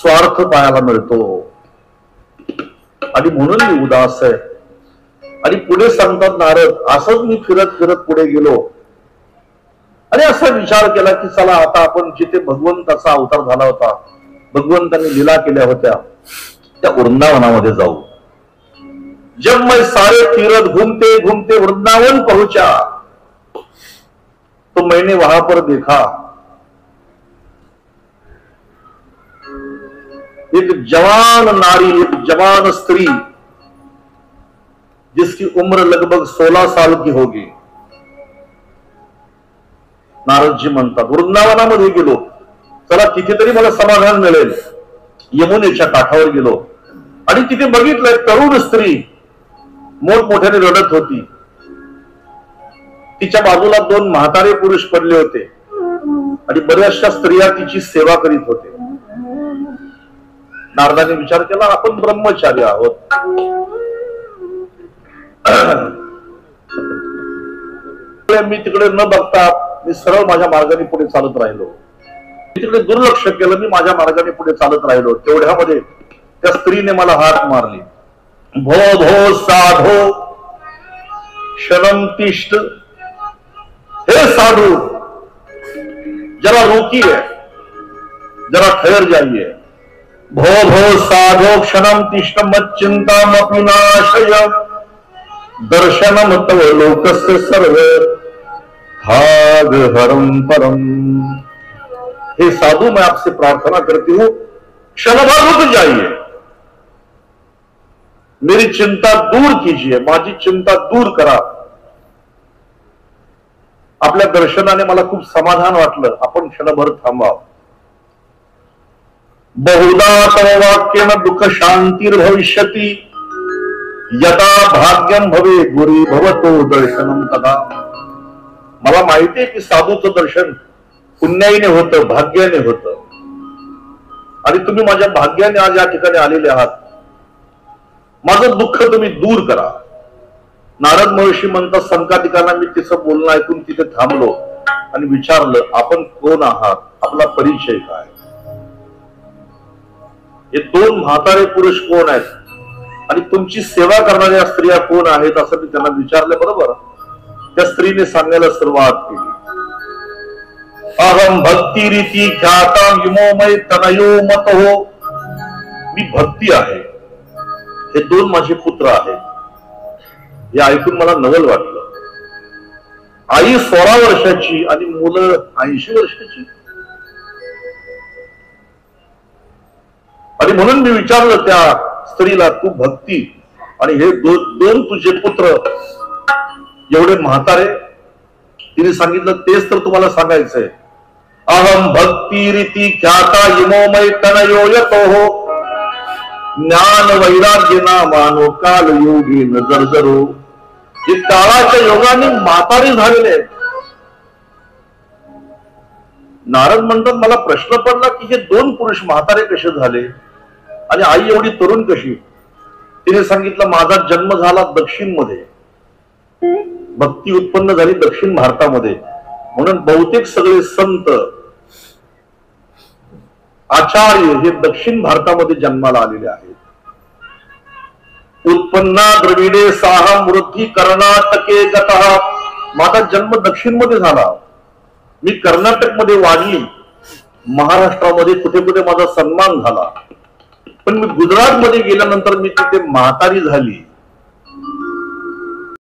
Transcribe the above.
स्वार्थ पाहायला मिळतो आणि म्हणून मी उदास आहे. आणि पुढे सांगतात नारद, असंच मी फिरत फिरत पुढे गेलो आणि असा विचार केला की चला आता आपण जिथे भगवंताचा अवतार झाला होता, भगवंतांनी लीला केल्या होत्या, त्या वृंदावनामध्ये जाऊ. जब मैं सारे तीरथ घूमते घूमते वृंदावन पहुंचा तो मैंने वहां पर देखा एक जवान नारी, एक जवान स्त्री जिसकी उम्र लगभग 16 साल की होगी. नारदजी म्हणतात वृंदावनामध्ये गेलो, चला तिथे तरी मला समाधान मिळेल. यमुनेच्या काठावर गेलो आणि तिथे बघितलं तरुण स्त्री मोठमोठ्याने रडत होती. तिच्या बाजूला 2 म्हातारे पुरुष पडले होते आणि बऱ्याचशा स्त्रिया तिची सेवा करीत होते. नारदाने विचार केला आपण ब्रह्मचारी आहोत. मी तिकडे न बघता मी सरळ माझ्या मार्गाने पुढे चालत राहिलो. मी तिकडे दुर्लक्ष केलं, मी माझ्या मार्गाने पुढे चालत राहिलो. तेवढ्यामध्ये त्या स्त्रीने मला हाक मारली. भो भो साधो क्षणम तिष्ठ, हे साधु जरा रुकिए, जरा ठहर जाइए. भो भो साधो क्षणम तिष्ठ मच्चिंताम अपि नाशय, दर्शनम तव लोकस्य सर्व भाग हरम परम. हे साधु मैं आपसे प्रार्थना करती हूं, क्षणभर रुक जाइए, मेरी चिंता दूर कीजिए, माझी चिंता दूर करा. आपल्या दर्शनाने मला खूप समाधान वाटलं, आपण क्षणभर थांबा. बहुधा तव वाक्येन दुःख शांतिर्भविष्यति, यदा भाग्यम भवे गुरी भवतो दर्शनम तदा. मला माहिती आहे की साधूचं दर्शन पुण्याईने होतं, भाग्याने होतं आणि तुम्ही माझ्या भाग्याने आज या ठिकाणी आलेले आहात. माझं दुःख तुम्ही दूर करा. नारद महर्षी म्हणतात संकादिकांना मी तिचं बोलणं ऐकून तिथे थांबलो आणि विचारलं आपण कोण आहात, आपला परिचय काय. हे 2 म्हातारे पुरुष कोण आहेत आणि तुमची सेवा करणाऱ्या स्त्रिया कोण आहेत असं मी त्यांना विचारलं. बरोबर त्या स्त्रीने सांगायला सुरुवात केली. अहम भक्ती रीती ख्याता विमोमय तनयो मत हो, मी भक्ती आहे, हे 2 माझे पुत्र आहेत. हे ऐकून मला नवल वाटलं. आई 16 वर्षाची आणि मुलं 80 वर्षाची. आणि म्हणून मी विचारलं त्या स्त्रीला तू भक्ती आणि हे 2 तुझे पुत्र एवढे म्हातारे. तिने सांगितलं तेच तर तुम्हाला सांगायचंय. अहम भक्ती रीती ख्याता इमोमय तनयो यतो, ज्ञान वैराग्य नामानो काल योगी नजरजरो. हे काळाच्या योगाने म्हातारे झालेले आहेत. नारद म्हणतात मला प्रश्न पडला की हे 2 पुरुष म्हातारे कसे झाले आणि आई एवढी तरुण कशी. तिने सांगितलं माझा जन्म झाला दक्षिण मध्ये, भक्ती उत्पन्न झाली दक्षिण भारतामध्ये, म्हणून बहुतेक सगळे संत आचार्य हे दक्षिण भारतामध्ये जन्माला आलेले आहेत. उत्पन्ना द्रविडे साहा वृद्धी कर्नाटके गतः. माझा जन्म दक्षिण मध्ये झाला, मी कर्नाटक मध्ये वाढली, महाराष्ट्रामध्ये कुठे कुठे माझा सन्मान झाला, पण मी गुजरात मध्ये गेल्यानंतर मी तिथे म्हातारी झाली.